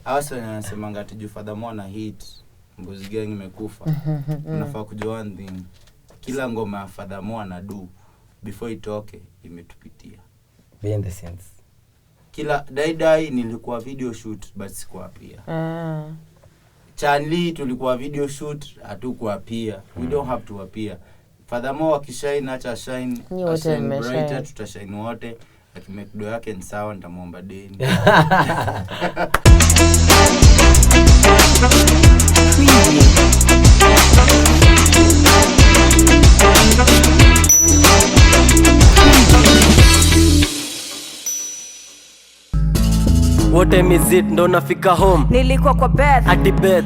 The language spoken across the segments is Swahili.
Hasa wanasemanga ati furthermore na hit Mbuzi Gang imekufa. Unafaa kujua one thing. Kila ngoma ya furthermore na do before itoke imetupitia. Behind the scenes. Kila dai nilikuwa video shoot but sikuwa pia. Chanli tulikuwa video shoot hatukuwa pia. We don't have to appear. Furthermore wakishine acha shine. Shine brighter tutashine wote. Akimekdo yake ni sawa nitamuomba deni. What time is it? Ndo nafika home. Nilikuwa kwa bed. Ati bed.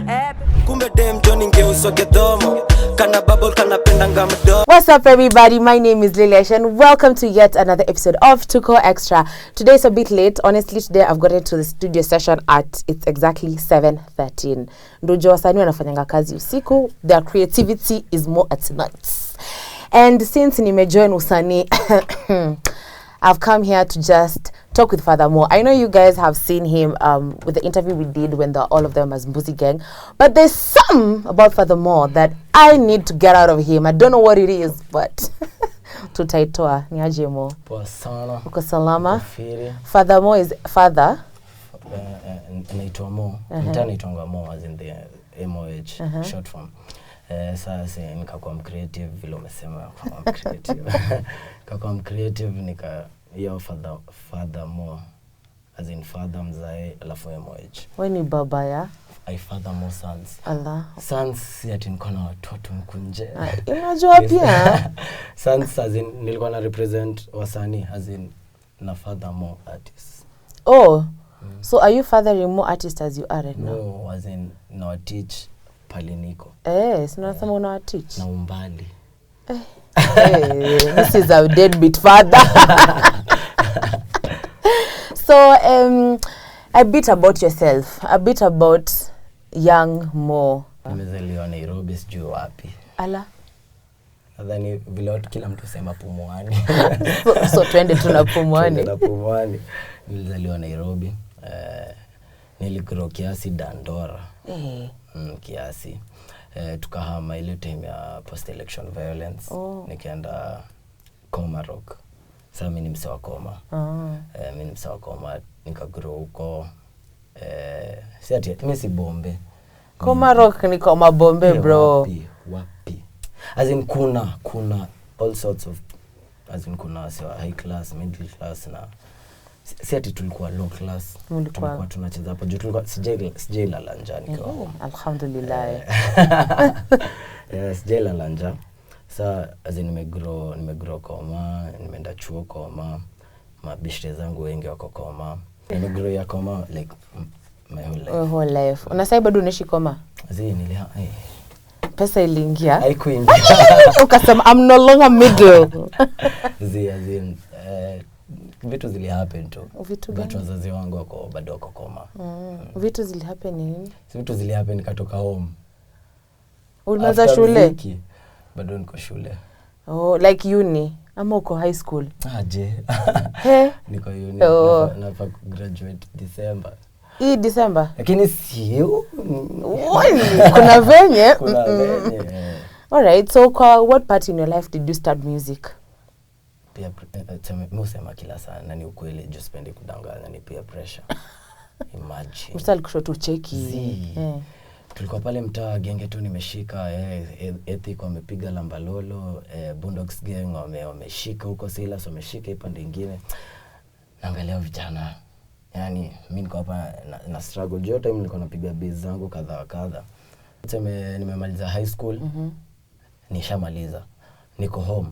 Kumbe dem Johnny ngeuswa kedomo. Kana bubble kana pendanga mdo. What's up everybody? My name is Lilesh and welcome to yet another episode of Tuko Extra. Today is a bit late. Honestly, today I've got into the studio session at it's exactly 7:13. Ndojo wasanii wanafanyanga kazi usiku. Their creativity is more at night. And since nimejoin usanii I've come here to just talk with Furthermore. I know you guys have seen him with the interview we did when all of them as Mbuzi Gang. But there's some about Furthermore that I need to get out of him. I don't know what it is, but tutaitoa. Niaje mo? Poa sana. Uko salama? Kufiri. Furthermore is father. Naitwa Mo. Nitaitwa Mo as in the MOH short form. Sasa nikakuwa creative vile umesema kwa creative. Kwa creative nika yo Furthermore as in father mzae alafu MOH. Wewe ni baba ya? I Furthermore sons. Allah. Sons si ati niko na watoto mkunje. Unajua pia? Sons as in nilikuwa na represent wasanii as in na Furthermore artists. Oh. So are you fathering more artists as you are right now? No, as in no teach paliniko. Sina nasema una teach. Na umbali. This is a deadbeat father. So, a bit about yourself, a bit about young Mo. Nimezaliwa Nairobi sijui wapi. Ala. Nadhani vile kila mtu sema Pumwani. So twende tuna Pumwani. Twende Pumwani. Nilizaliwa Nairobi. Niligrow kiasi Dandora. Kiasi. Tukahama ile time ya post election violence. Nikaenda Komarok. Sasa mimi ni msewa Koma. Mimi ni msewa Koma, nikagrow huko. Si ati mimi si Bombe. Komarok ni Koma Bombe bro. Wapi? As in kuna all sorts of as in kuna high class, middle class na si ati tulikuwa low class. Tulikuwa tunacheza hapo juu, tulikuwa sijailala njaa nikiwa. Alhamdulillah. Yes, sijailala njaa. Sasa as in nimegrow Koma, nimeenda chuo Koma, mabishte zangu wengi wako Koma. Nimegrow ya Koma like my whole life. Unasema bado unaishi Koma? Pesa iliingia? Haikuingia. Ukasema I'm no longer middle. Vitu zili happen tu. Vitu gani? Wazazi wangu wako bado wako Koma. Vitu zili happen nini? Vitu zili happen nikatoka home. Ulianza shule? Bado niko shule. Oh, like uni ama uko high school? Je. Niko uni. Nafaa graduate December. Hii December? Lakini sio. Kuna venye. Kuna venye. Alright, so what part in your life did you start music? Pia msema kila sana ni ukweli, just spendi kudanganya, ni peer pressure. Imagine. Mstari kushoto cheki. Tulikuwa pale mtaa genge tu nimeshika, Ethic wamepiga Lambalolo, Boondocks Gang wameshika huko, Silas wameshika pande nyingine. Naangalia vijana. Yani mimi niko hapa na struggle. Jo time nilikuwa napiga beats zangu kadha. Nimemaliza high school. Nishamaliza. Niko home.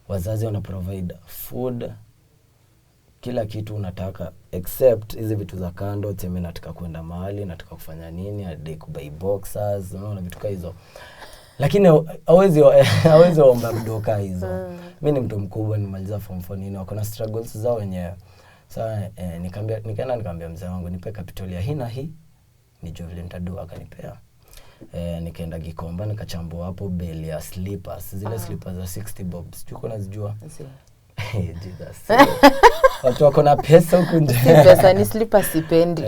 Wazazi wana provide food, kila kitu unataka except hizi vitu za kando. Teme nataka kwenda mahali, nataka kufanya nini, hadi kubuy boxers, unaona vitu kama hizo. Lakini hawezi omba mdoka hizo. Mimi ni mtu mkubwa, nimaliza form 4 nini, wako na struggles zao wenyewe. Sasa nikaambia mzee wangu nipe capital ya hii na hii, nijue vile nitadua, akanipea. Nikaenda Gikomba nikachambua hapo beli ya slippers, zile slippers za 60 bob. Sijui kuna zijua. Jesus. Watu wako na pesa huku nje. Si pesa ni slippers sipendi.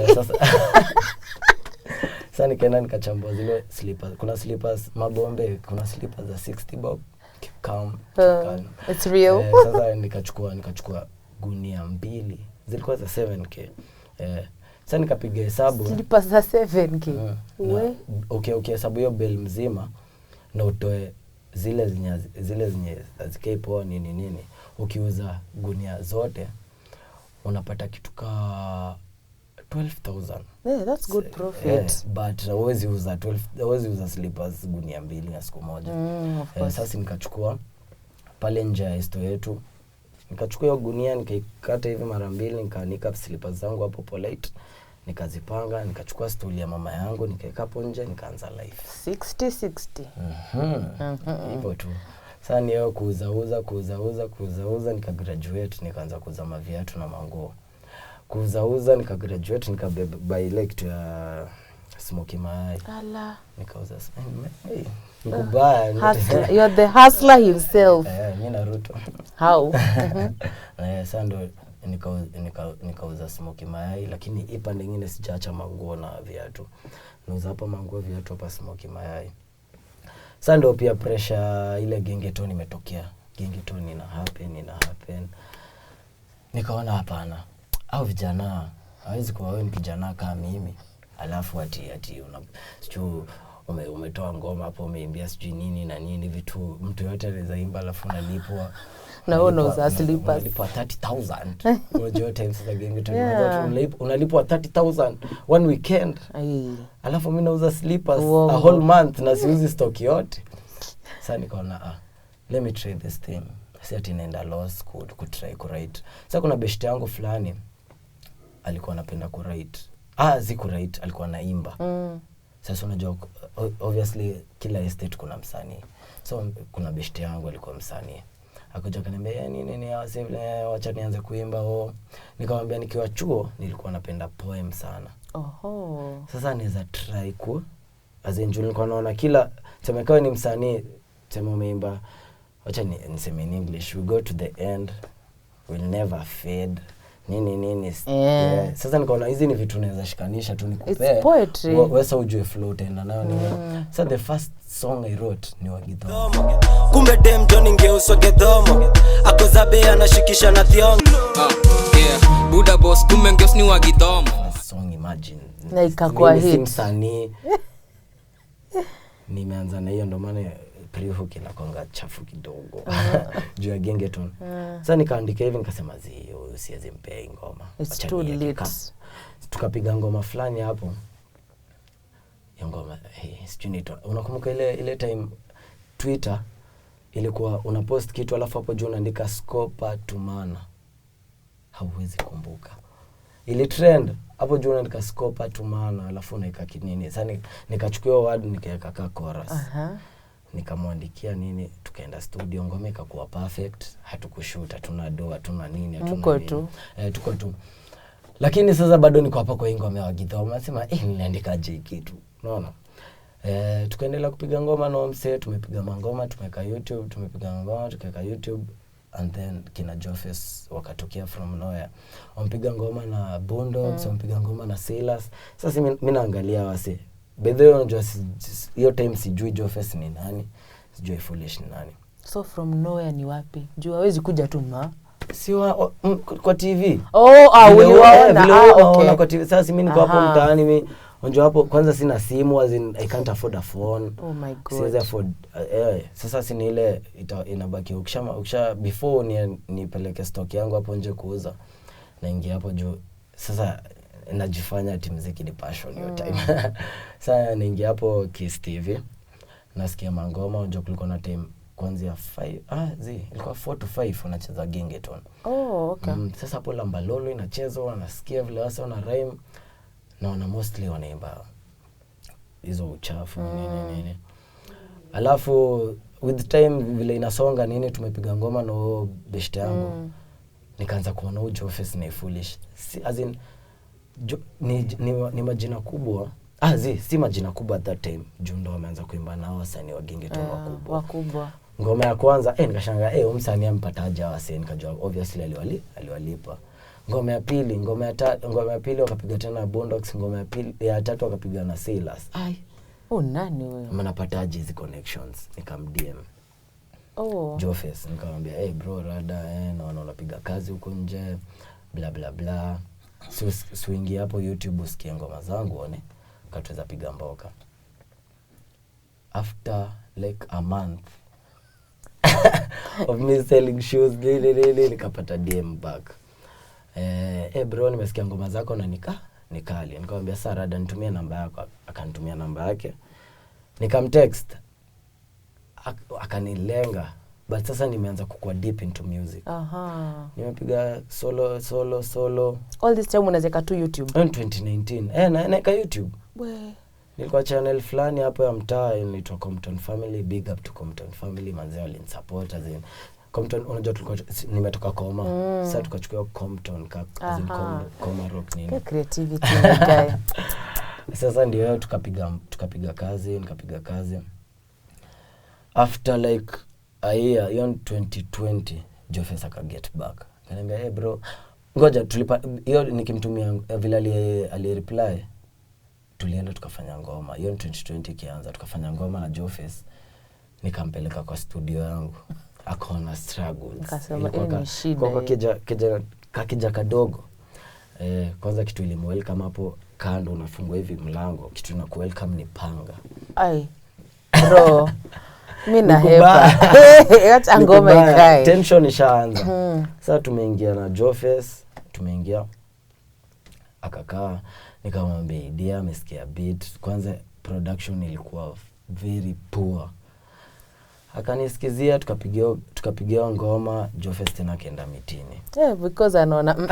Sasa nikaenda nikachambua zile slippers. Kuna slippers mabombe, kuna slippers za 60 bob. Keep calm. It's real. Sasa nikachukua gunia 2. Zilikuwa za 7k. Sasa nikapiga hesabu. Slippers za 7k. Okay, hesabu hiyo bill mzima na utoe zile zenye azikae poa nini. Ukiuza gunia zote unapata kitu ka 12,000. Yeah, that's good profit. But huwezi uza slippers gunia 2 ya siku moja. Of course. Sasa nikachukua pale nje ya store yetu. Nikachukua hiyo gunia nikaikata hivi mara 2, nikaanika slippers zangu hapo polite. Nikazipanga, nikachukua stool ya mama yangu, nikaeka hapo nje, nikaanza life. 60. Hivyo tu. Sasa ni hiyo kuuza, nikagraduate, nikaanza kuuza maviatu na manguo. Kuuza, nikagraduate, nikabeba ile kitu ya smoky mayai. Ala. Nikauza. Nikubaya. You're the hustler himself. Mimi na Ruto. How? Sasa ndo nikauza smoky mayai, lakini hii pande nyingine sijaacha manguo na viatu. Nauza hapa manguo, viatu, hapa smoky mayai. Sasa ndo pia pressure ile gengeton imetokea. Gengeton ina happen. Nikaona hapana. Au vijana hawezi kuwa wewe ni kijana kama mimi. Alafu ati umetoa ngoma hapo, umeimbia sijui nini na nini vitu, mtu yote anaweza imba alafu unalipwa. Na unauza slippers. Unalipwa 30,000. Unajua times za gengeton unalipwa 30,000 one weekend. Alafu mimi nauza slippers a whole month na siuzi stock yote. Sasa nikaona let me try this thing. Sasa ati naenda law school kutry kuwrite. Sasa kuna best yangu fulani alikuwa anapenda kuwrite. Kuwrite, alikuwa anaimba. Sasa unajua obviously kila estate kuna msanii. So kuna best yangu alikuwa msanii. Akaja kaniambia nini wacha nianze kuimba. Nikamwambia nikiwa chuo nilikuwa napenda poem sana. Sasa niweza try nilikuwa naona kila semekao ni msanii sema umeimba, wacha niseme in English, we go to the end, we'll never fade nini. Sasa nikaona hizi ni vitu naweza shikanisha tu nikupe. It's poetry. Wewe ujue flow tena nayo ni. So the first song I wrote ni wa Githomo. Kumbe dem Johnny ngeuswa Githomo. Akozabe anashikisha na thiongo. Buda boss kumbe ngeus ni wa Githomo. Song imagine. Na ikakuwa hit. Msanii. Nimeanza na hiyo ndo maana pre-hook inakonga chafu kidogo. Juu ya gengeton. Sasa nikaandika hivi nikasema siwezi mpea ngoma. It's too late. Tukapiga ngoma fulani hapo. Hiyo ngoma unakumbuka ile time Twitter ilikuwa unapost kitu alafu hapo juu unaandika scopa tumana. Hauwezi kumbuka. Ile trend hapo juu unaandika scopa tumana alafu unaika kinini. Sasa nikachukua word nikaweka ka chorus. Nikamwandikia nini, tukaenda studio, ngoma ikakuwa perfect, hatukushoot, hatuna doa, hatuna nini, hatuna nini. Tuko tu. Lakini sasa bado niko hapa kwa ngoma ya Githomo, nasema niliandika je kitu. Unaona? Tukaendelea kupiga ngoma na mse, tumepiga mangoma, tumeweka YouTube, tumepiga ngoma, tukaweka YouTube, and then kina Jofes wakatokea from nowhere. Wampiga ngoma na Bundogs, wampiga ngoma na Silas. Sasa mimi naangalia wase. Bedhe unajua hiyo time sijui Jofes ni nani, sijui Foolish ni nani. So from nowhere ni wapi? Juu hawezi kuja tu si kwa TV. Uliwaona? Kwa TV. Sasa mimi niko hapo mtaani, mimi unajua hapo kwanza sina simu, as in I can't afford a phone. Oh my god. Siwezi afford. Sasa sina ile inabaki ukisha before nipeleke stock yangu hapo nje kuuza. Naingia hapo juu. Sasa najifanya ati muziki ni passion hiyo time. Sasa naingia hapo Kiss TV. Nasikia mangoma, unajua kulikuwa na time kuanzia 5 ilikuwa 4 to 5 wanacheza gengeton. Okay. Sasa hapo lambalolo inachezwa, wanasikia vile wasa wana rhyme na wana mostly wanaimba hizo uchafu nini. Alafu with time vile inasonga nini, tumepiga ngoma na best yangu. Nikaanza kuona Jofes na Foolish. As in ni majina kubwa. Si majina kubwa at that time. Juu ndo wameanza kuimba nao wasanii wa gengeton wakubwa. ngoma ya kwanza nikashangaa msanii ampataje wase, nikajua obviously aliwalipa. Ngoma ya pili, ngoma ya pili wakapiga tena Boondocks, ngoma ya pili ya tatu wakapiga na Silas. Nani wewe? Mnapataje hizi connections? Nikamdm Jofes, nikamwambia bro rada naona unapiga kazi huko nje bla bla bla, swingi hapo YouTube usikie ngoma zangu one kataweza piga mboka. After like a month of me selling shoes nikapata DM back, bro nimesikia ngoma zako na nikali. Nikamwambia Sarada nitumie namba yako, akanitumia namba yake, nikamtext akanilenga. But sasa nimeanza kukua deep into music. Nimepiga solo. All this time unaweka tu YouTube? In 2019. Naeka YouTube. Nilikuwa channel fulani hapo ya mtaa inaitwa Compton Family. Big up to Compton Family, manzee walinisupport as in Compton. Unajua tulikuwa nimetoka Koma. Sasa tukachukua Compton as in Koma rock nini. Creativity guy. Sasa ndio tukapiga kazi. After like a year, 2020, Jofes aka get back. Kaniambia bro, ngoja hiyo nikimtumia vile ali-reply. Tulienda tukafanya ngoma. Hiyo 2020 kianza tukafanya ngoma na Jofes. Nikampeleka kwa studio yangu. Akaona struggles. Kwa kija kadogo. Kwanza kitu ilimwelcome hapo kando, unafungua hivi mlango, kitu na welcome ni panga. Bro. Mimi na hepa. Acha ngoma ikae. Tension ishaanza. Sasa tumeingia na Jofes, akakaa, nikamwambia idea, amesikia beat. Kwanza production ilikuwa very poor. Akanisikizia, tukapigia ngoma. Jofes tena kaenda mitini. Because anaona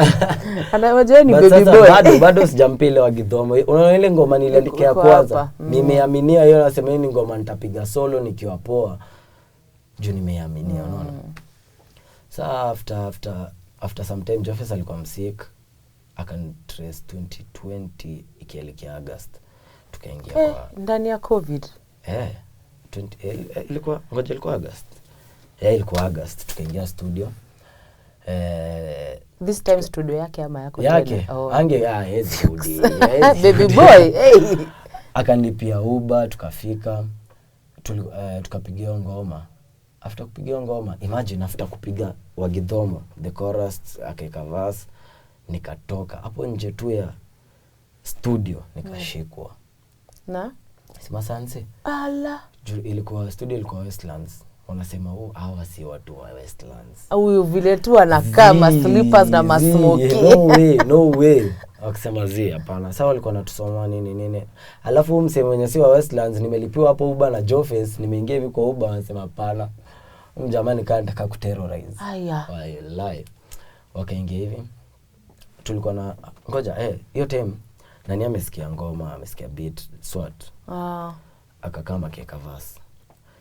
anajua ni baby boy. Bado sijampile wa Githomo. Unaona ile ngoma niliandikia kwanza. Nimeaminia hiyo, nasema ni ngoma nitapiga solo nikiwa poa. Juu nimeaminia, unaona. Sasa after some time Jofes alikuwa msick. Akantrace 2020 ikielekea August. Tukaingia kwa ndani ya COVID. Ilikuwa August. Ilikuwa August. Tukaingia studio. This time studio yake ama yako tena? Studio. Baby boy. Akanilipia Uber, tukafika. Tukapigia ngoma. After kupigia ngoma, imagine after kupiga wa Githomo, the chorus, akaeka verse, nikatoka. Hapo nje tu ya studio, nikashikwa. Na? Sima sanse. Studio ilikuwa Westlands. Wanasema hawa si watu wa Westlands. Huyu vile tu anakaa slippers na masmoky. No way. Wakisema hapana. Sawa walikuwa wanatusoma nini. Alafu msemo mwenye si wa Westlands nimelipiwa hapo Uber na Jofes, nimeingia hivi kwa Uber, anasema hapana. Jamani nataka kuterrorize. Lie. Wakaingia hivi. Tulikuwa na ngoja hiyo time nani amesikia ngoma, amesikia beat, SWAT. Akakama akiweka verse.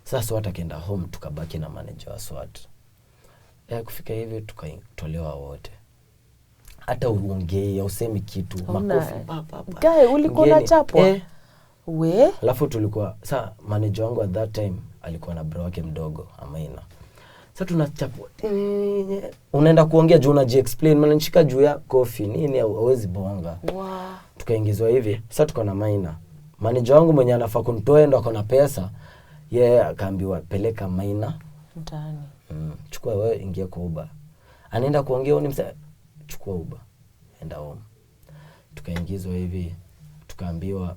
Sasa SWAT akaenda home, tukabaki na manager wa SWAT. Kufika hivi tukatolewa wote. Hata uongee, usemi kitu, makofi papa. Guy ulikuwa unachapwa. Alafu tulikuwa manager wangu at that time alikuwa na bro wake mdogo Amaina. Sasa tunachapwa. Unaenda kuongea juu unaji-explain, mnanishika juu ya coffee nini hauwezi bonga. Tukaingizwa hivi. Sasa tuko na Maina. Manager wangu mwenye anafaa kunitoa ndo akona pesa. Akaambiwa peleka Maina mtaani. Chukua wewe, ingia kwa Uber. Anaenda kuongea chukua Uber. Enda home. Tukaingizwa hivi. Tukaambiwa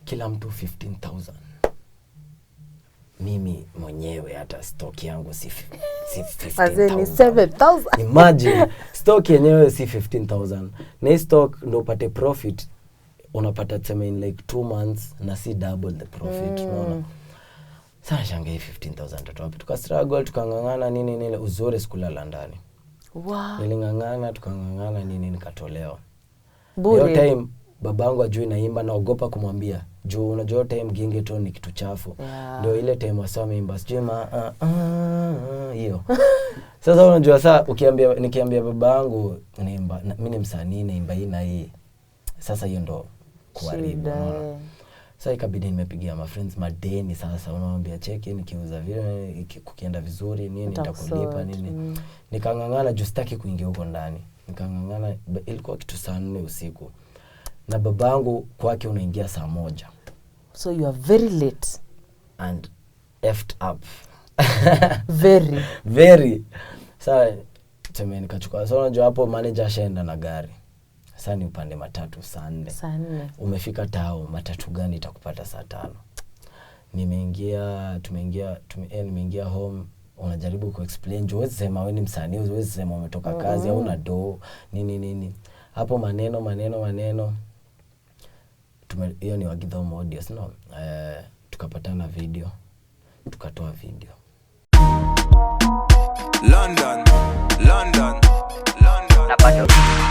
kila mtu 15,000. Mimi mwenyewe hata stock yangu si 15,000. Ni 7,000. Imagine stock yenyewe si 15,000. Na stock ndo upate profit unapata tuseme in like 2 months na si double the profit, unaona. Sasa shangae 15,000 toto wapi? Tukastruggle, tukangangana nini uzuri sikulala ndani. Nilingangana, tukangangana nini nikatolewa. Hiyo time babangu ajui naimba, naogopa kumwambia. Juu unajua time Gengeton ni kitu chafu. Ndio ile time wasome imba sijui hiyo. Sasa unajua nikiambia babangu mimi ni msanii naimba hii na hii. Sasa hiyo ndo kuharibu, unaona. Sasa ikabidi nimepigia my friends madeni sasa, unawaambia cheki nikiuza vile kukienda vizuri nini nitakulipa nini. Nikangangana juu sitaki kuingia huko ndani. Nikangangana, ilikuwa kitu saa 4 usiku. Na babangu kwake unaingia saa 1. So you are very late and effed up. Very. Sasa nikachukua. So unajua hapo manager ashaenda na gari. Sasa ni upande matatu saa 4. Umefika tao, matatu gani itakupata saa 5? Nimeingia home, unajaribu ku-explain, huwezi sema wewe ni msanii, huwezi sema umetoka kazi au una do nini. Hapo maneno. Hiyo ni Wagidhomo Audios, no? Tukapatana video, tukatoa video. London.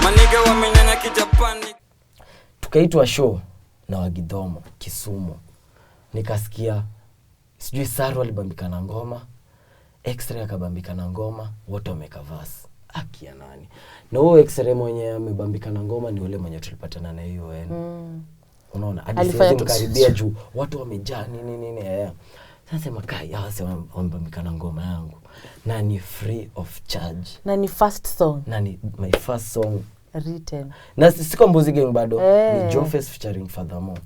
Maniga wamenyanya kijapani. Tukaitwa show na Wagidhomo Kisumu. Nikasikia sijui Saru alibambika na ngoma, X-Ray akabambika na ngoma, wote wamekavas. Akia nani? Na huyo X-Ray mwenye amebambika na ngoma ni yule mwenye tulipatana na hiyo unaona, hadi sasa tukaribia juu watu wamejaa nini. Sasa makai hao wamebambika na ngoma yangu. Na ni free of charge. Na ni first song. Na ni my first song written. Na siko Mbuzi Gang bado. Ni Jofes featuring Furthermore.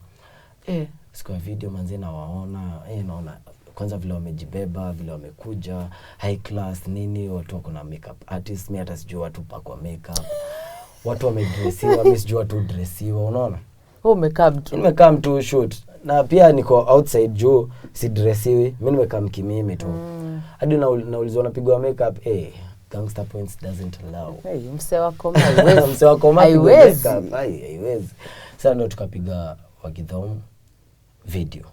Siko video manzi na waona, naona kwanza vile wamejibeba, vile wamekuja, high class nini, watu wako na makeup artist, mimi hata sijui watu pakwa makeup. Watu wamedressiwa, mimi sijui watu dressiwa, unaona? Nimekaa tu shoot. Na pia niko outside juu, si dressiwi, mimi nimekaa kimimi tu. Hadi naulizwa napigwa makeup, Gangster Points doesn't allow. Mse wako haiwezi. Haiwezi. Sasa ndo tukapiga Wagidhomo video.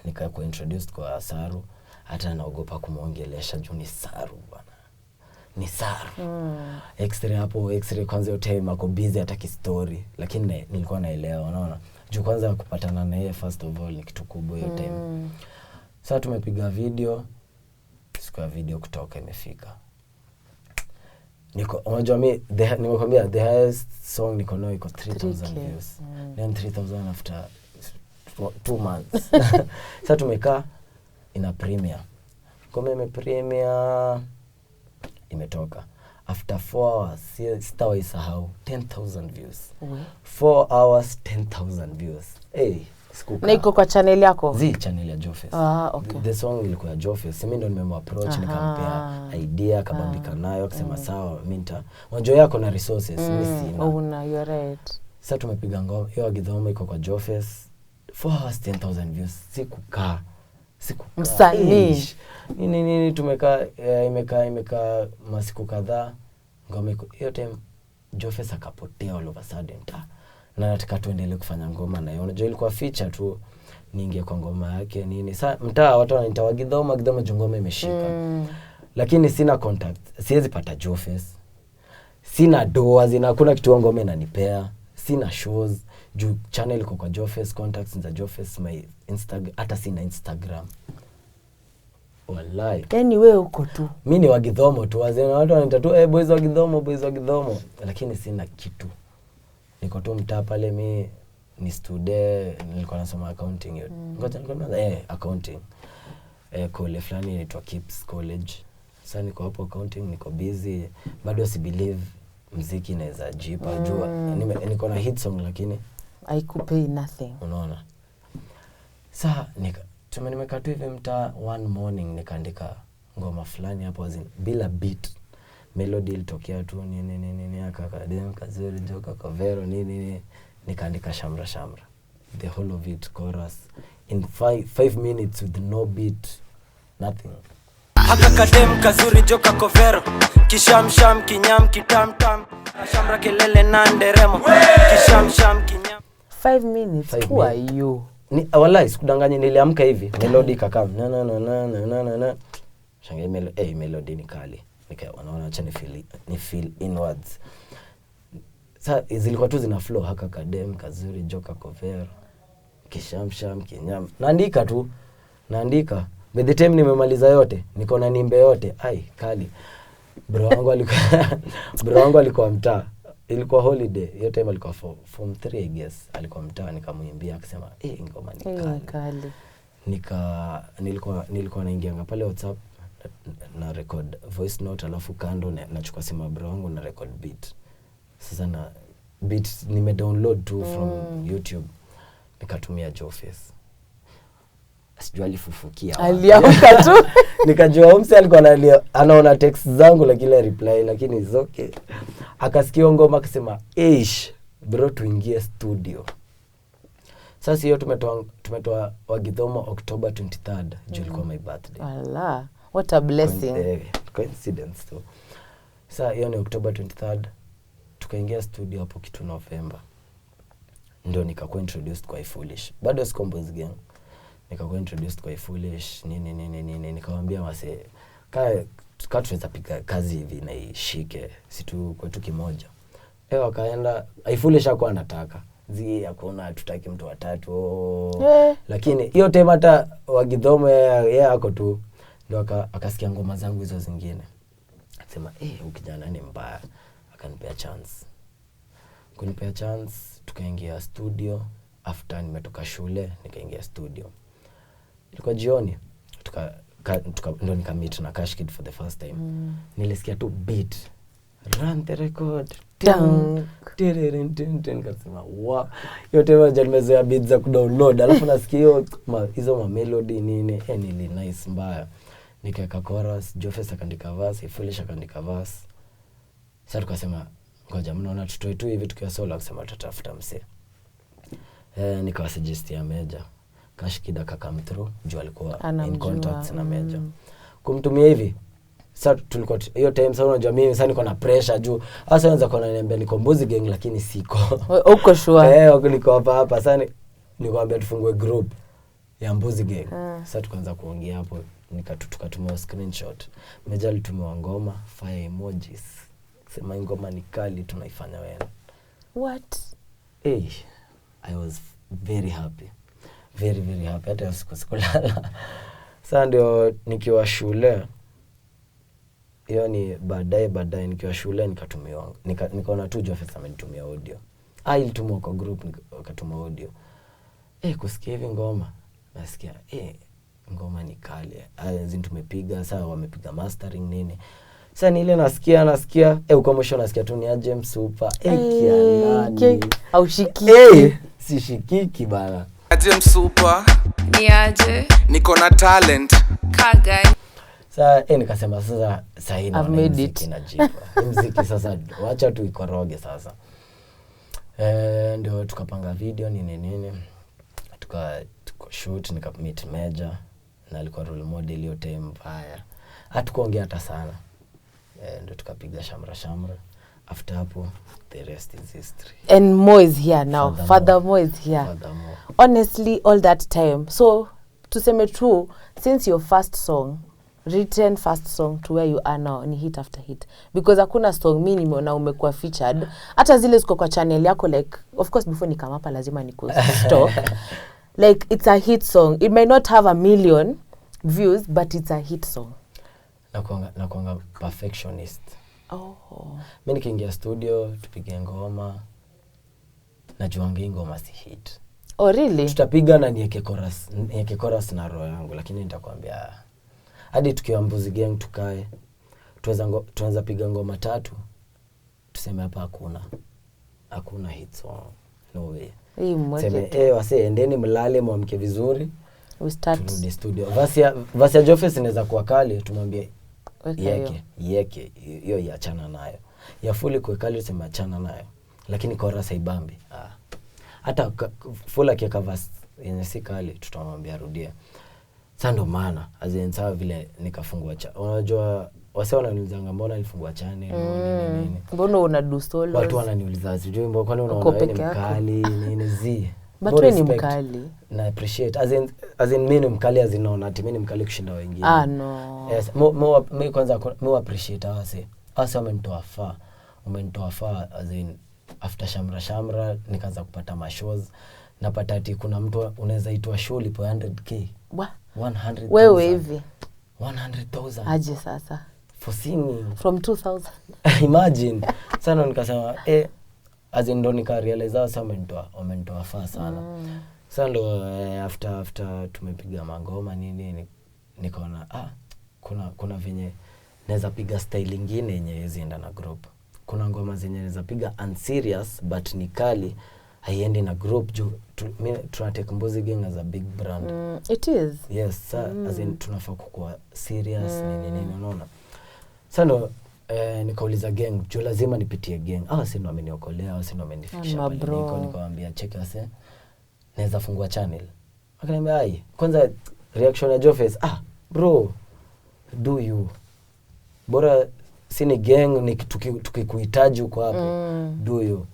Nikakuwa introduced kwa Saru, hata naogopa kumuongelesha juu ni Saru bwana. Ni Saru. X-Ray hapo, X-Ray kwanza yote time ako busy hataki story, lakini nilikuwa naelewa, unaona. Juu kwanza kupatana na yeye first of all ni kitu kubwa hiyo time. Sasa tumepiga video, siku ya video kutoka imefika. Unajua mimi nimekwambia the highest song niko nayo iko 3000 views. Then 3000 after 2 months. Sasa tumekaa ina premiere. Kama premiere imetoka. After 4 hours, sitawaisahau 10,000 views. 4 hours 10,000 views. Na iko kwa channel yako? Channel ya Jofes. Okay. The song ilikuwa ya Jofes. Mimi ndo nimemapproach nikampea idea kabambika nayo akisema sawa mimi unajua yako na resources mimi sina. You're right. Sasa tumepiga ngoma hiyo Wagidhomo iko kwa Jofes. 4 hours 10,000 views. Sikukaa. Msanii. Nini tumekaa imekaa masiku kadhaa. Ngoma hiyo time Jofes akapotea all of a sudden. Na nataka tuendelee kufanya ngoma na yeye. Unajua ilikuwa feature tu, niingie kwa ngoma yake nini. Sasa mtaa watu wanaita Wagidhomo ngoma imeshika. Lakini sina contact. Siwezi pata Jofes. Sina doors, hakuna kitu ngoma inanipea. Sina shows. Juu channel iko kwa Jofes, contacts za Jofes, my Instagram, hata sina Instagram. Wallahi. Yaani wewe uko tu. Mimi ni Wagidhomo tu. Wazee watu wanaita tu boys Wagidhomo. Lakini sina kitu. Niko tu mtaa pale, mimi ni student, nilikuwa nasoma accounting yote. Accounting. Kole fulani inaitwa Kips College. Sasa niko hapo accounting, niko busy. Bado si believe muziki inaweza jipa jua. Niko na hit song lakini haikupei nothing. Unaona? Sasa nimekaa tu hivi mtaa, one morning nikaandika ngoma fulani hapo bila beat. Melody ilitokea tu nini akakadem kazuri joka kwa vero nini nikaandika shamra the whole of it chorus in 5 minutes with no beat, nothing. Akakadem kazuri joka kwa vero kishamsham kinyam kitamtam shamra kelele na nderemo kishamsham kinyam 5 minutes. Who are you? Wallahi sikudanganya, niliamka hivi melody kakam na shangai melody ni kali. Wanaona acha ni feel inwards. Sasa zilikuwa tu zina flow haka kadem kazuri joka kovero kishamsham kinyam. Naandika by the time nimemaliza yote niko na nimbe yote kali. Bro wangu alikuwa mtaa ilikuwa holiday hiyo time, alikuwa form 3 I guess, alikuwa mtaa, nikamwimbia akasema ngoma ni kali. Nilikuwa naingia pale WhatsApp na record voice note, alafu kando nachukua simu bro wangu na record beat. Sasa na beat nimedownload tu from YouTube, nikatumia Joface. Sijui alifufukia aliamka tu. Nikajua mse alikuwa anaona text zangu lakini reply, lakini is okay. Akasikia ngoma akasema bro tuingie studio. Sasa hiyo tumetoa Wagidhomo October 23rd, juu ilikuwa my birthday. Allah, what a blessing. Coincidence tu. Sasa hiyo ni October 23rd, tukaingia studio hapo kitu November. Ndio nikakuwa introduced kwa Foolish. Bado siko Mbuzi Gang. Nikakuwa introduced kwa Foolish nini, nikamwambia wase tuweza piga kazi hivi na ishike situ kwetu kimoja. Wakaenda Foolish hakuwa anataka hakuna tutaki mtu watatu. Lakini hiyo time hata Wagidhomo yeye ako tu, ndio akasikia ngoma zangu hizo zingine, akasema ukijana ni mbaya, akanipea chance. Tukaingia studio after nimetoka shule, nikaingia studio. Ilikuwa jioni, ndo nikamit na Cash Kid for the first time. Nilisikia tu beat, run the record, kasema wow, yote moja nimezoea beats za kudownload, alafu nasikia hizo melody nini, nili nice mbaya. Nikaweka chorus, Joface akaandika verse, Foolish akaandika verse. Sasa tukasema ngoja mnaona tutoe tu hivi tukiwa solo, akasema tutafuta mse. Nikawasuggestia Major. Cash Kid akakam through, juu alikuwa in contacts na Major. Kumtumia hivi. Sasa tulikuwa hiyo time, sasa unajua mimi sasa niko na pressure juu. Sasa anza kuona niambia niko Mbuzi Gang lakini siko. Uko sure? Niko hapa. Sasa nikwambia tufungue group ya Mbuzi Gang. Sasa tukaanza kuongea hapo, tukatumia screenshot. Major alitumia ngoma, fire emojis. Sema ngoma ni kali, tunaifanya wewe. What? I was very happy. Very very happy. Hata sikulala. Sasa ndio nikiwa shule, hiyo ni baadaye nikiwa shule nikatumiwa, nikaona tu Joface amenitumia audio. Ilitumwa kwa group, nikatuma audio. Kusikia hivi ngoma, nasikia ngoma ni kali. Tumepiga, sasa wamepiga mastering nini. Sasa ni ile nasikia uko mwisho nasikia tu ni aje Msupa. Kianani. Haushikiki. Sishikiki bana. Aje Msupa. Ni aje. Niko na talent. Kaga. Sasa nikasema sasa hii I've made it. Inajipa. Muziki sasa wacha tu ikoroge sasa. Ndio tukapanga video nini. Tukashoot, nikammeet Major na alikuwa role model hiyo time mbaya. Hatukuongea hata sana. Ndio tukapiga shamra. After hapo the rest is history. And Mo is here now. Father Mo is here. Furthermore. Honestly, all that time. So, tuseme true, since your first song to where you are now, ni hit after hit. Because hakuna song mimi nimeona umekuwa featured. Hata zile ziko kwa channel yako, like, of course before nikama hapa lazima niko stop. Like, it's a hit song. It may not have 1 million views, but it's a hit song. Nakuanga perfectionist. Oh. Mimi nikiingia studio, tupige ngoma, najuanga ngoma si hit. Oh, really? Tutapiga na niweke chorus na roho yangu, lakini nitakwambia hadi tukiwa Mbuzi Gang tukae, tuanza piga ngoma 3, tuseme hapa hakuna hit song. No way. Seme wase endeni mlale muamke vizuri. We start. Turudi studio. Verse ya Joface inaweza kuwa kali, tumwambie yeke hiyo iachana nayo. Ya Fully kwa kali sema achana nayo. Lakini chorus haibambi. Hata Fully akiweka verse yenye si kali tutamwambia rudia. Sasa ndo maana sawa vile nikafungua unajua wase wananiulizanga mbona nilifungua channel nini. Mbona una do solo? Watu wananiuliza sijui mbona kwani unaona wewe ni mkali nini zi. But wewe ni mkali. Na appreciate as in mimi ni mkali as in naona ati mimi ni mkali kushinda wengine. No. Yes, mimi kwanza mimi appreciate wase umenitoa far as in after shamra nikaanza kupata mashows, napata ati kuna mtu unaweza itwa show lipo 100k. 100,000. Wewe hivi 100,000. aje sasa for singing. From 2000. Imagine. Sana nikasema as in ndo nikarealize sasa wamenitoa faa sana. Sasa ndo after tumepiga mangoma nini nikaona kuna venye naweza piga style nyingine yenye zienda na group. Kuna ngoma zenye naweza piga unserious but ni kali haiendi na group juu tunatake Mbuzi Gang as a big brand. It is. Yes, as in tunafaa kuwa serious nini unaona. Sasa ndo nikauliza gang juu lazima nipitie gang. Si ndo ameniokolea, si ndo amenifikisha pale. Nikamwambia check ase naweza fungua channel. Akaniambia kwanza reaction ya Jofes, bro do you bora sini gang ni tukikuhitaji uko hapo do you.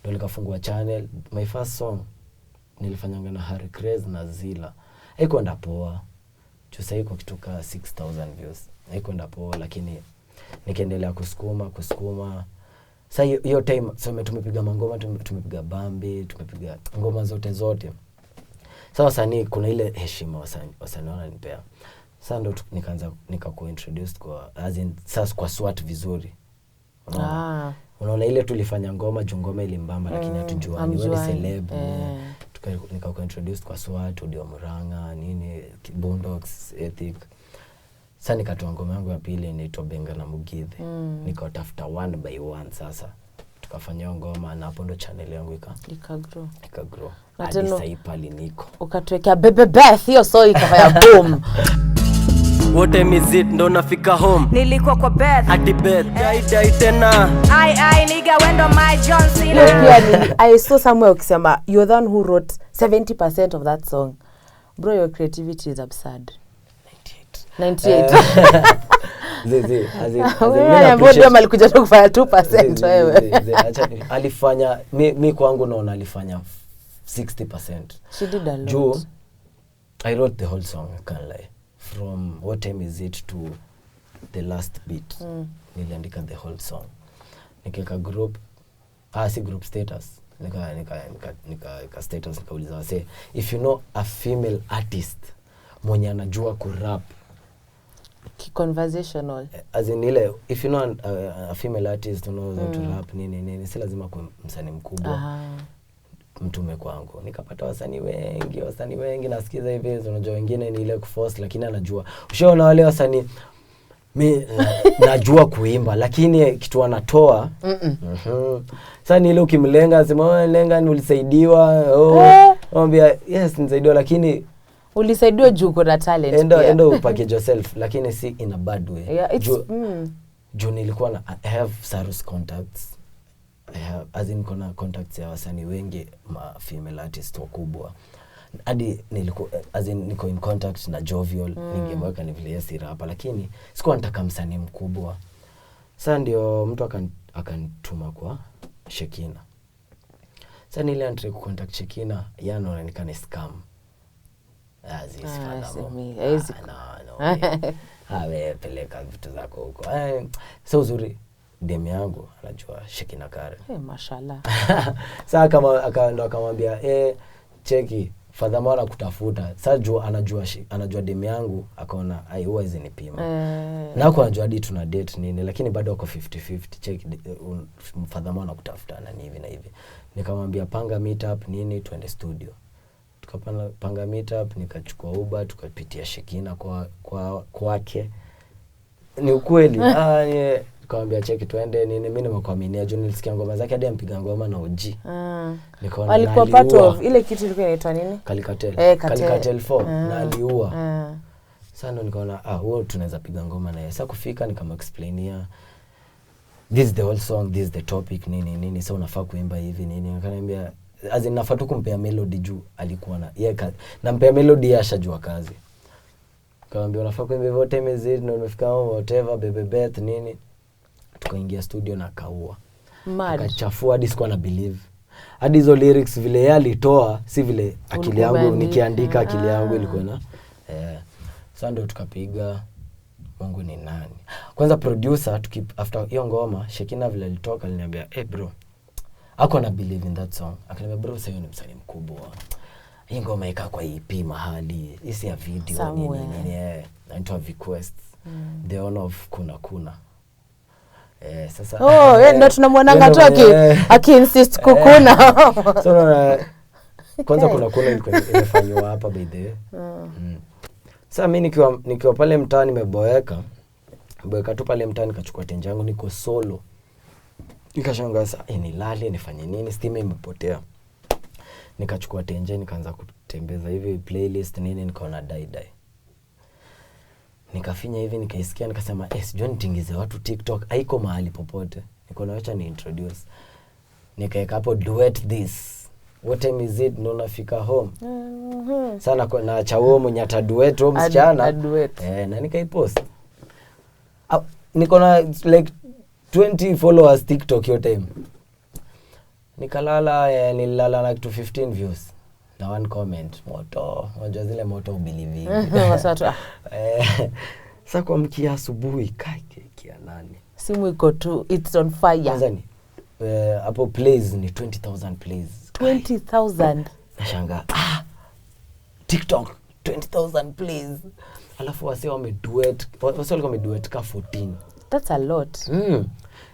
Ndo nikafungua channel. My first song nilifanyanga na Harry Craze na Zilla. Haikwenda poa. Sasa iko kituka 6000 views. Haikwenda poa lakini nikaendelea kusukuma. Sasa hiyo time tumepiga mangoma, tumepiga Bambi, tumepiga ngoma zote. Sasa wasanii kuna ile heshima wasanii wananipea. Sasa ndo nikakuintroduce kwa as in sasa kwa SWAT vizuri. Unaona ile tulifanya ngoma ngoma ilimbamba lakini hatujuani wewe ni celeb. Nikakuintroduce kwa SWAT, Audio Muranga, nini Boondocks, Ethic. Sasa nikatoa ngoma yangu ya pili inaitwa Benga na Mugithi. Nikatafuta one by one sasa. Tukafanya ngoma na hapo ndo channel yangu ikagrow. Hadi sasa pale niko. Ukatuweka Bebe Beth hiyo so ikafanya boom. What time is it? Ndo nafika home. Nilikuwa kwa Beth. Ati Beth. Dai tena. I nigga wendo my John Cena. I saw somewhere ukisema you're the one who wrote 70% of that song. Bro, your creativity is absurd. 98. Zizi, wewe alikuja tu kufanya 2% wewe. Alifanya mi kwangu naona alifanya 60%. She did a lot. Juu, I wrote the whole song, I can't lie. From what time is it to the last beat. Niliandika the whole song. Nikeka group, si group status. Nika status nikauliza wase, if you know a female artist mwenye anajua kurap, conversational, as in ile if you know a female artist who knows how to rap nini si lazima kwa msanii mkubwa. Mtume kwangu nikapata wasanii wengi nasikiza hivi unajua wengine ni ile kuforce lakini anajua. Ushaona wale wasanii najua kuimba lakini kitu anatoa sasa ni ile ukimlenga sema lenga ni ulisaidiwa mwambia yes nisaidiwa lakini ulisaidiwa juu kuna talent endo package yourself lakini si in a bad way. Juu nilikuwa na I have Sarus contacts. I have as in kuna contacts ya wasanii wengi ma female artists wakubwa. Hadi nilikuwa as in niko in contact na Jovial ningemweka ni vile yesi rapa lakini sikuwa nataka msanii mkubwa. Sasa ndio mtu akanituma kwa Shekina. Sasa nilianza kucontact Shekina anaonekana scam. Hawe peleka vitu zako huko. So uzuri demu yangu anajua Shekina Karen. Mashallah. Sasa kama akamwambia cheki Fadhamara kutafuta. Sasa anajua demu yangu akaona huwa hizi nipima. Na kwa anajua hadi tuna date nini lakini bado wako 50-50 cheki Fadhamara kutafuta na hivi na hivi. Nikamwambia panga meetup nini tuende studio. Tukapanga meetup nikachukua Uber tukapitia Shekina kwake. Ni ukweli. Nikamwambia cheki tuende nini mimi nimekuaminia juu nilisikia ngoma zake hadi ampiga ngoma na OG. Nikaona alikuwa part of ile kitu ilikuwa inaitwa nini? Kalikatel 4 na aliua. Sasa ndo nikaona huo tunaweza piga ngoma na yeye. Sasa kufika nikamexplainia this is the whole song, this is the topic nini sasa unafaa kuimba hivi nini. Akaniambia as in nafaa tu kumpea melody juu alikuwa na nampea melody ashajua kazi. Kaambia unafaa kuimba hivyo time zile na umefika whatever Bebe Beth nini. Tukaingia studio na kaua. Akachafua hadi sikuwa na believe. Hadi hizo lyrics vile yeye alitoa si vile akili yangu nikiandika akili yangu ilikuwa na sasa ndio tukapiga Mungu ni nani. Kwanza producer after hiyo ngoma Shekina vile alitoka aliniambia bro ako na believe in that song. Akaniambia bro sasa ni msanii mkubwa. hii ngoma ika kwa EP mahali, isi ya video nini naitwa Requests. The Honor of Kuna. Sasa ndo tunamwonanga tu aki-insist kukuna. So kwanza kuna ilikuwa imefanywa hapa by the way. Sasa mimi nikiwa pale mtaani nimeboeka tu pale mtaani, nikachukua tenje yangu niko solo. Nikashangaa sasa nilale nifanye nini, stima imepotea. Nikachukua tenje nikaanza kutembeza hivi playlist nini, nikaona die. Nikafinya hivi nikaisikia nikasema sijui nitingize watu TikTok, haiko mahali popote. Nikaona acha ni introduce. Nikaeka hapo duet this. What time is it? Ndo nafika home. Sana na chao mwenye ataduet home msichana. Na nikaipost. Niko na like 20 followers TikTok hiyo time. Nikalala nilala like 15 views. Na one comment, moto, unajua zile moto ubelieve. Sasa kwa mkia asubuhi kia nani? Simu iko tu, it's on fire. Kwanzani, hapo plays ni 20,000 plays. 20,000? Nashangaa, TikTok, 20,000 plays. Alafu wase wameduet ka 14. That's a lot.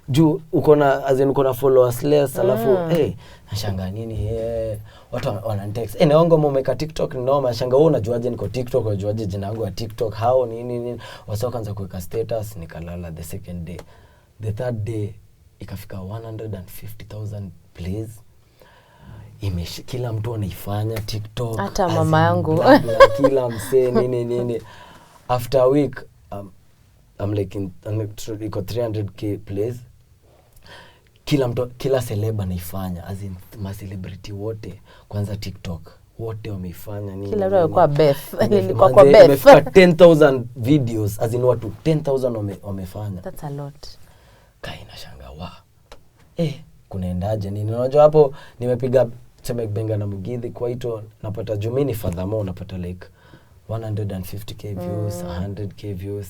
Juu uko na followers less, alafu nashangaa nini watu wananitext naongo umeka TikTok noma, nashangaa wewe unajuaje niko TikTok, unajuaje jina langu ya TikTok, how nini wasao kaanza kuweka status. Nikalala the second day, the third day ikafika 150,000 plays. Kila mtu anaifanya TikTok, hata mama yangu kila msee nini after a week I'm like iko 300k plays. Kila celeb anaifanya, as in ma celebrity wote kwanza TikTok wote wameifanya nini. Kila mtu alikuwa Beth, nilikuwa kwa Beth. Imefika 10,000 videos, as in watu 10,000 wamefanya. That's a lot. Nashangaa kunaendaje nini. Unajua hapo nimepiga Chemek Benga na Mugithi, kwa hiyo napata Jumini Fadhamo napata like 150k views, 100k views.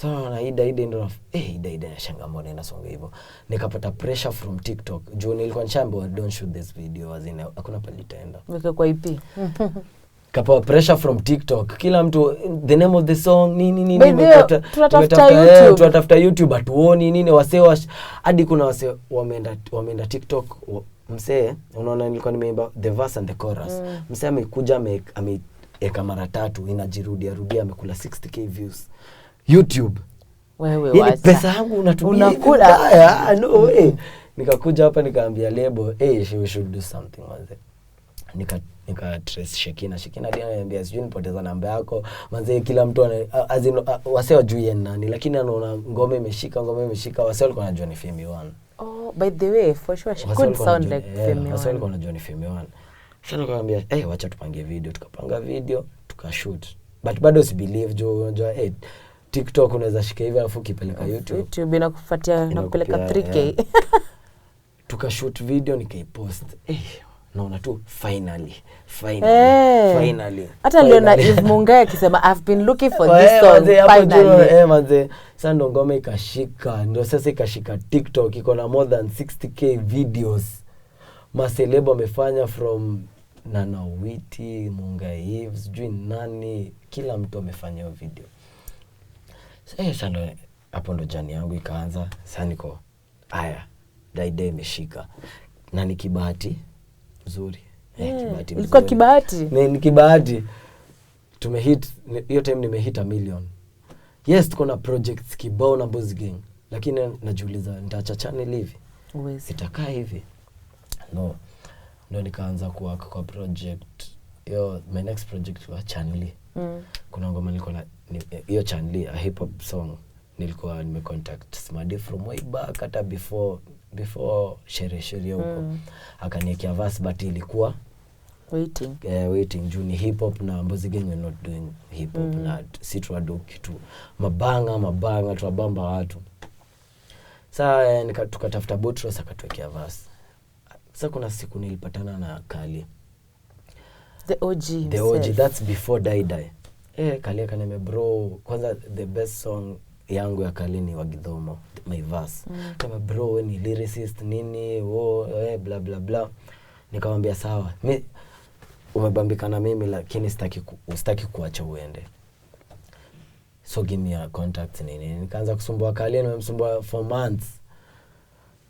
So na ida ndo ida nashangaa inasonga hivyo. Nikapata pressure from TikTok. Juu nilikuwa nishaambiwa don't shoot this video, as in hakuna pale itaenda. Weka kwa IP. Kapata pressure from TikTok. Kila mtu the name of the song nini tunatafuta YouTube atuoni nini, wasee hadi kuna wasee wameenda TikTok msee, unaona nilikuwa nimeimba the verse and the chorus. Msee amekuja ameweka mara 3 inajirudia amekula 60k views YouTube. Wewe wacha. Pesa yangu unatumia unakula. No way. Nikakuja hapa nikaambia label, we should do something manze. Nika trace Shekina dia ananiambia sijui nipoteza namba yako. Manze kila mtu wase wajui nani, lakini anaona ngome imeshika wase walikuwa wanajua ni Femi One. By the way, for sure she could sound like Femi One. Wase walikuwa wanajua ni Femi One. Sasa nikamwambia wacha tupange video, tukapanga video, tukashoot. But bado si believe unajua TikTok unaweza shika hivi alafu ukipeleka YouTube inakufuatia na kupeleka 3k. Tukashoot video nikaipost. Naona tu finally. Hata leo na Eve Mungai akisema I've been looking for this song finally. Manze sasa ndo ngoma ikashika, ndio sasa ikashika TikTok, iko na more than 60k videos. Maselebo amefanya from Nana Witi, Mungai Eve, sijui nani, kila mtu amefanya hiyo video. Sasa ndo hapo ndo jani yangu ikaanza. Sasa niko daide imeshika na ni kibahati nzuri. Kibahati ilikuwa kibahati. Ni kibahati. Tumehit hiyo time, nimehit 1 million. Yes, tuko na projects kibao na Boss Gang, lakini najiuliza nitaacha channel hivi? Itakaa hivi? No. Ndio nikaanza kuwork kwa project. My next project was Chanli. Kuna ngoma nilikuwa na hiyo Chanli, a hip hop song. Nilikuwa nimecontact Smadi from way back, hata before sherehe huko. Akaniekea verse but ilikuwa waiting juu ni hip hop na Boss Gang were not doing hip hop na sitwado kitu mabanga tuwabamba watu. Sasa tukatafuta Botros akatuwekea verse. Sasa kuna siku nilipatana na Kali. The OG, that's before Die. Kali akaniambia bro, kwanza the best song yangu ya Kali ni Wagidhomo, my verse. Kama bro wewe ni lyricist nini, bla bla bla. Nikamwambia sawa. umebambika na mimi lakini sitaki kuacha uende, so give me your contacts nini. Nikaanza kusumbua Kali, nimemsumbua for months,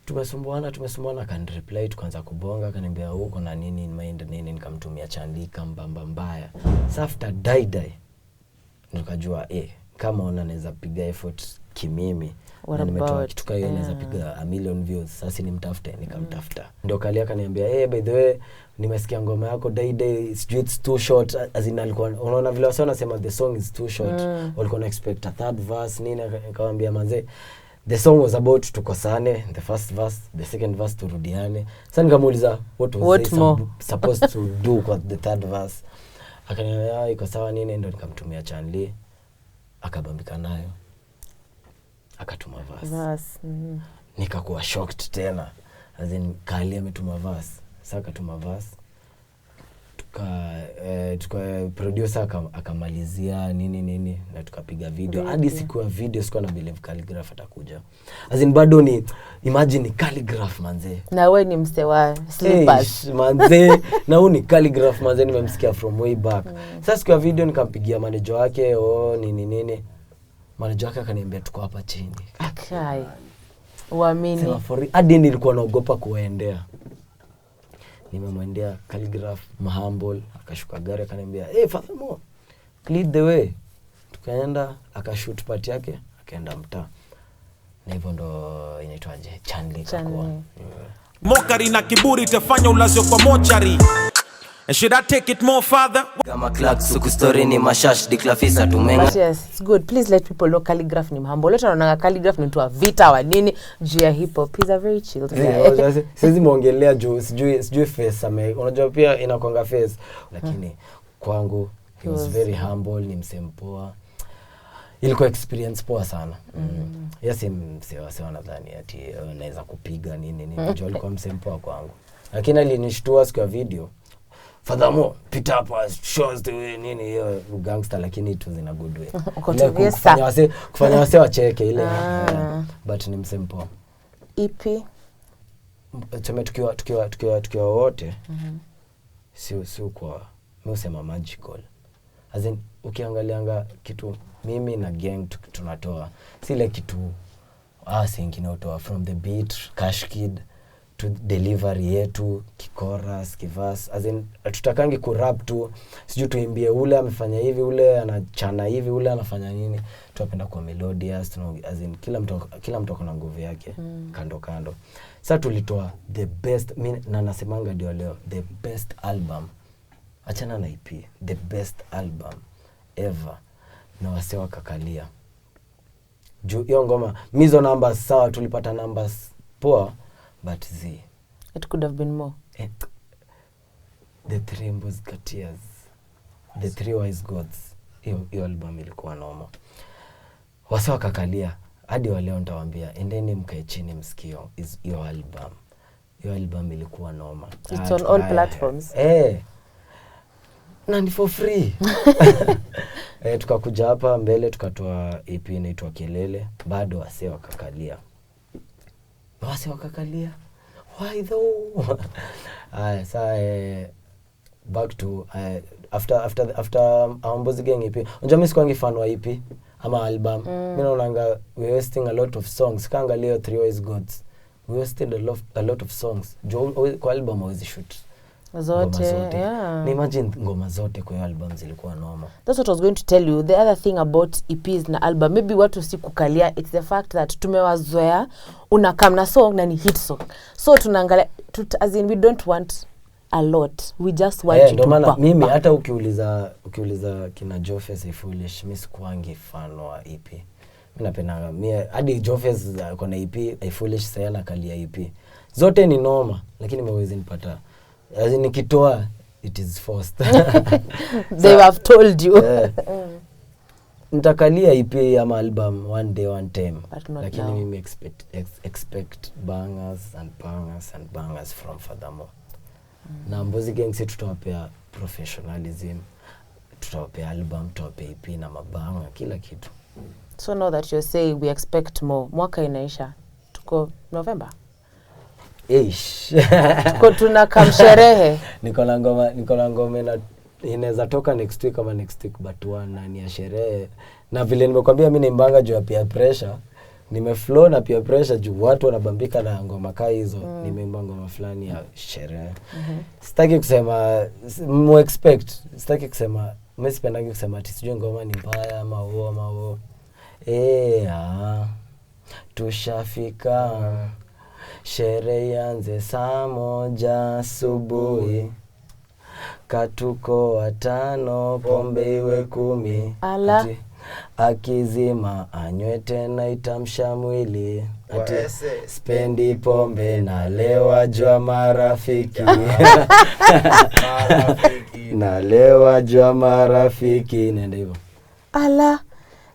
tumesumbuana kan reply, tukaanza kubonga, akaniambia huko na nini in mind nini, nikamtumia chandika mbamba mbaya. So after die nikajua kama unaweza piga effort kimimi, na nimetoa kitu kama hiyo naweza piga 1 million views, sasa nimtafute, nikamtafuta. Ndio Kali akaniambia by the way nimesikia ngoma yako die sijui it's too short, as in alikuwa unaona vile wasio nasema the song is too short, walikuwa na expect a third verse nini. Nikamwambia manze the song was about tukosane, the first verse, the second verse turudiane. Sasa nikamuuliza what supposed to do kwa the third verse, akaniambia iko sawa nini. Ndio nikamtumia Chanli, akabambika nayo, akatuma verse. Nikakuwa shocked tena, as in Kali ametuma verse. Sasa akatuma verse, tuka producer akamalizia nini na tukapiga video. Hadi siku ya video sikuwa na believe Calligraph atakuja, as in bado ni imagine Calligraph manze, na wewe ni msewa slippers manze na huyu ni Calligraph manze, nimemsikia from way back. Sasa siku ya video nikampigia manager wake nini, manager wake akaniambia tuko hapa chini. Akai uamini, hadi nilikuwa naogopa kuendea. Nimemwendea Calligraph humble, akashuka gari akaniambia Fadhamo lead the way, tukaenda akashoot part yake, akaenda mtaa, na hivyo ndo inaitwaje Chanli kwa Mokari na kiburi tafanya ulazio kwa mochari. And should I take it more further? Kama Clark suku story ni mashash diklafisa tumenga. But yes, it's good. Please let people know Calligraph ni humble. Leta naona Calligraph ni mtu wa vita wa nini juu ya hip hop. He's a very chill guy. Siwezi muongelea juu sijui face unajua pia inakonga face, lakini kwangu he was very humble, ni msempoa. Ilikuwa experience poa sana. Yes, msewa nadhani ati naweza kupiga nini juu alikuwa msempoa kwangu. Lakini alinishtua siku ya video, Fadhamo pita hapa shows the way nini hiyo gangster, lakini it was in a good way. Kufanya wase wacheke ile but ni msempo. EP tume tukiwa wote si kwa mimi usema magical, as in ukiangalianga kitu mimi na gang tunatoa sile kitu singine utoa from the beat Cash Kid to delivery yetu, chorus, verse, as in tutakangi kurap tu, siju tuimbie ule amefanya hivi, ule anachana hivi, ule anafanya nini. Tunapenda kwa melodious, as in kila mtu ana nguvu yake kando. Sasa tulitoa the best, mimi na nasemanga ndio leo the best album, achana na EP, the best album ever, na wase wakakalia juu hiyo ngoma. Mizo numbers sawa, tulipata numbers poa, but it could have been more. The Three Musketeers, the Three Wise Gods, hiyo album ilikuwa noma. Wasa wakakalia, hadi waleo nitawaambia endeni mkae chini msikio hiyo album. Hiyo album ilikuwa noma. It's on all platforms. Na ni for free. Tukakuja hapa mbele tukatoa EP inaitwa Kelele, bado wase wakakalia. Why though? Back to after Mbozi Gang EP. Unajua mimi sikwangi fan wa EP ama album. Mimi naonanga we wasting a lot of songs. Kaangalia Three Wise Gods, we wasted a lot of songs. Kwa album hawezi shoot zote. Yeah. Imagine ngoma zote kwa album zilikuwa noma. That's what I was going to tell you. The other thing about EPs na album, maybe watu si kukalia, it's the fact that tumewazoea unakam na song na ni hit song. So tunaangalia as in we don't want a lot. We just want you to ndio maana mimi hata ukiuliza kina Jofes Foolish, mimi sikuangi fan wa EP. Mimi napenda hadi Jofes kuna EP Foolish sana kalia EP. Zote ni noma, lakini mewezi nipata. As in nikitoa it is forced. They have told you. Nitakalia EP ama album one day one time, lakini mimi expect bangers and bangers from Fadhamo. Na Mbozi Gang si tutawapea professionalism, tutawapea album, tutawapea EP na mabanga, kila kitu. So now that you're saying we expect more, mwaka inaisha, tuko November. Tuko tunakamsherehe. Niko na ngoma na inaweza toka next week ama next week but one na ni ya sherehe. Na vile nimekwambia mimi nimbanga juu ya peer pressure. Nimeflow na peer pressure juu watu wanabambika na ngoma kaa hizo. Nimeimba ngoma fulani ya sherehe. Sitaki kusema sitaki kusema mimi sipendangi kusema ati sijui ngoma ni mbaya ama huo. Tushafika. Sherehe ianze saa 1 asubuhi. Katuko 5 pombe iwe 10. Ala. Akizima anywe tena itamsha mwili. Ati spendi pombe na lewa jua marafiki. Na lewa jua marafiki. Nenda hivyo. Ala.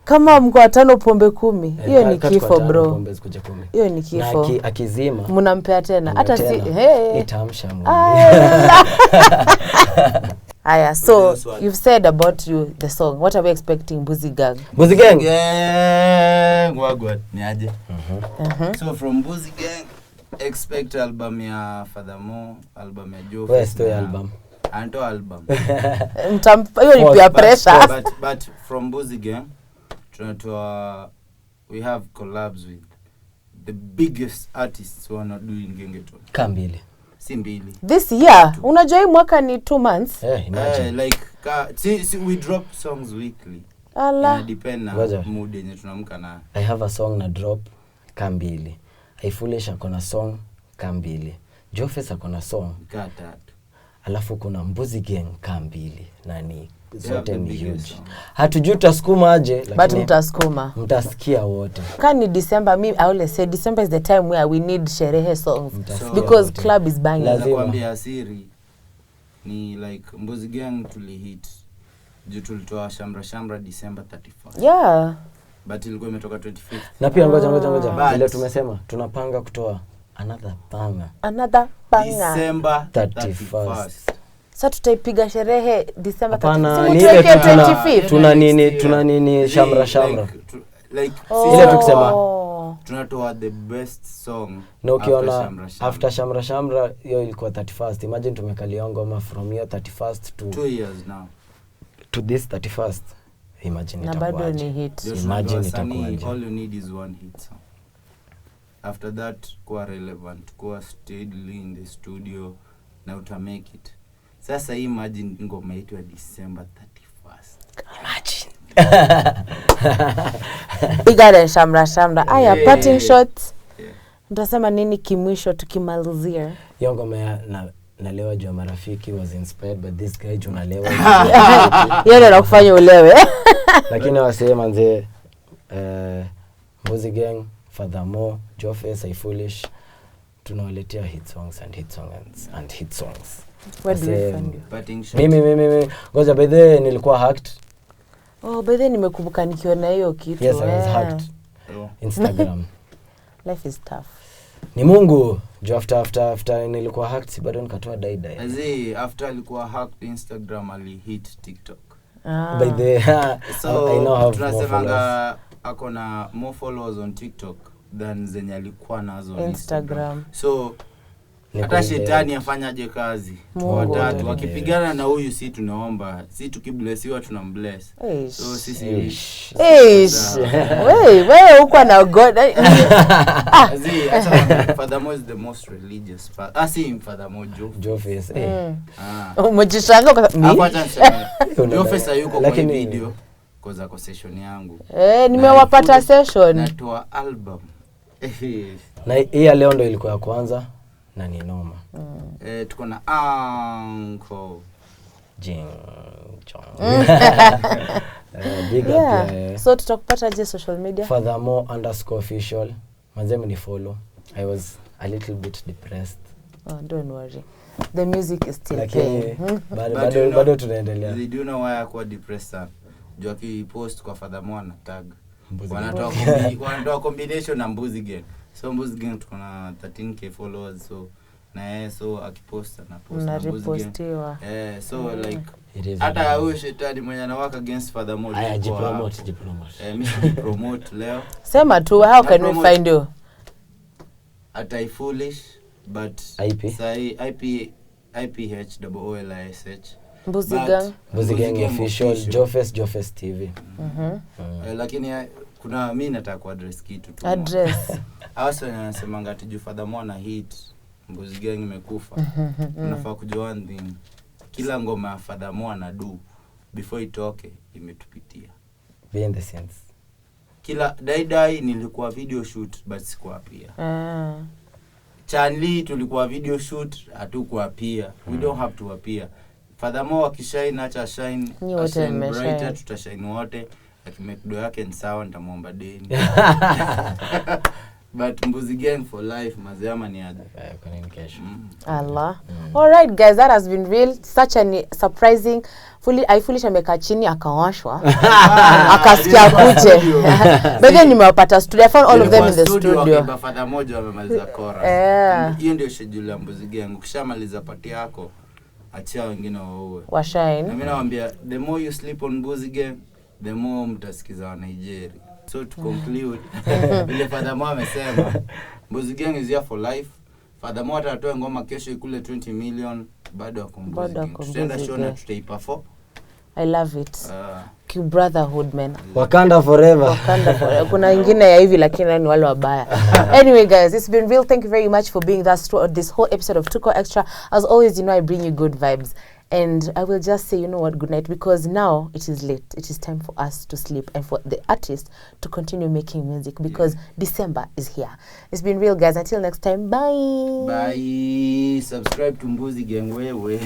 Kama mko 5 pombe 10. Hiyo ni kifo bro. Pombe zikuja 10. Hiyo ni kifo. Na akizima mnampea tena. Hata si itamsha mwili. Aya, so you've said about the song. What are we expecting, Mbuzi Gang? Mbuzi Gang. Wagwan ni aje. So from Mbuzi Gang expect album ya Furthermore, album ya Joe. Where's the album? Anto album. Hiyo ni peer pressure. But from Mbuzi Gang we have collabs with the biggest artists who are not doing Gengeton. Kambili. Si mbili. This year, unajua hii mwaka ni 2 months. Imagine. We drop songs weekly. Ala. Depend na mood yenye tunamka na. I have a song na drop Kambili. Ifoolish akona song Kambili. Jofes akona song Katatu. Alafu kuna Mbuzi Gang Kambili. Nani zote ni huge. Hatujui tutasukuma aje lakini mtasukuma. Mtasikia wote. Kani December, I always say December is the time where we need sherehe songs because club is banging. Lazima kuambia siri ni like Mbuzi Gang tulihit. Juu tulitoa Shamra December 31st. Yeah. But ilikuwa imetoka 25th. Na pia ngoja. Ile tumesema tunapanga kutoa another banger. December 31st. Sasa tutaipiga sherehe December 25th. Tuna nini Shamra. Like ile tukisema tunatoa the best song. Na ukiona after Shamra hiyo ilikuwa 31st. Imagine tumekalia ngoma from here 31st to 2 years now. To this 31st. Imagine itakuwa. Na bado ni hit. Imagine itakuwa. All you need is one hit song. After that kuwa relevant, kuwa steadily in the studio na uta make it. Sasa imagine ngoma yetu ya December 31st. Imagine. Bigger than Shamra. Aya, parting shots. Mtasema nini kimwisho tukimalizia? Hiyo ngoma na lewa jua marafiki was inspired by this guy Junalewa. Yeye ndo kufanya ulewe. Lakini wasema manze Mbuzi Gang, Furthermore, Jofes, Ifoolish tunawaletea hit songs. Where do we find you? Mimi ngoja by the nilikuwa hacked. Oh, by the nimekumbuka nikiona hiyo kitu. Yes, I was hacked. Instagram. Life is tough. Ni Mungu. Jo after nilikuwa hacked bado nikatoa die. Azi after alikuwa hacked Instagram ali hit TikTok. By the so I know how tunasemanga akona more followers on TikTok than zenye alikuwa nazo on Instagram. So hata shetani afanyaje kazi. Watatu wakipigana na huyu si tunaomba, si tukiblessiwa tunambless. So sisi wewe uko na God. Azi Furthermore is the most religious part. Asi Furthermore Jofes. Umejishanga kwa mimi. Jofes yuko kwa video koza kwa session yangu. Nimewapata session. Natoa album. Na hii leo ndo ilikuwa ya kwanza na ni noma. Tuko na Uncle Jing Chong. Big up. So tutakupata je social media? Furthermore_official. Mazemi ni follow. I was a little bit depressed. Oh, don't worry. The music is still playing. Bado tunaendelea. Do you know why I was depressed? Juu akipost kwa Furthermore na tag. Wanatoa combination na Mbuzi Gang. So Mbuzi Gang tuko na 13k followers, so na so akipost na post na Mbuzi Gang. So like hata huyo shetani mwenye anawaka against Furthermore. Aya jipromote. Mimi promote leo. Sema tu, how can we find you? At Ifoolish, but IP? Sai IPHOOLISH. Mbuzi But Gang. Mbuzi Gang official, Jofes TV. Lakini kuna mimi nataka kuaddress kitu tu. Address. Hasa nasemanga ati Furthermore na hit Mbuzi Gang imekufa. Unafaa kujua one thing. Kila ngoma ya Furthermore na do before itoke imetupitia. Behind the scenes. Kila dai nilikuwa video shoot but sikuwa pia. Chanli tulikuwa video shoot hatukuwa pia. We don't have to appear. Furthermore akishine acha shine, shine brighter, tutashine wote. Akimekdo yake ni sawa nitamuomba deni. But Mbuzi Gang for life mazema ni aje. Communication. Allah. All right guys, that has been real, such a surprising. I fully ameka chini akawashwa. Akasikia kuche. Bado nimewapata studio. I found all of them in the studio. Bafada moja wamemaliza chorus. Hiyo ndio schedule ya Mbuzi Gang. Ukishamaliza pati yako achia wengine waoe. Washine. Na mimi nawaambia the more you sleep on Mbuzi Gang, the more mtasikiza wa Nigeria. So to conclude, vile Furthermore amesema, Mbuzi Gang is here for life. Furthermore atatoa ngoma kesho ikule 20 million, bado akumbuzi. Tutaenda show na tutaiperform. I love it. Brotherhood man. Wakanda forever. Wakanda forever. Kuna ingine ya hivi lakini ni wale wabaya. Anyway guys, it's been real. Thank you very much for being with us throughout this whole episode of Tuko Extra. As always, you know I bring you good vibes. And I will just say, you know what, good night, because now it is late. It is time for us to sleep and for the artist to continue making music because December is here. It's been real, guys. Until next time, bye. Bye. Subscribe to Mbuzi Gang wewe.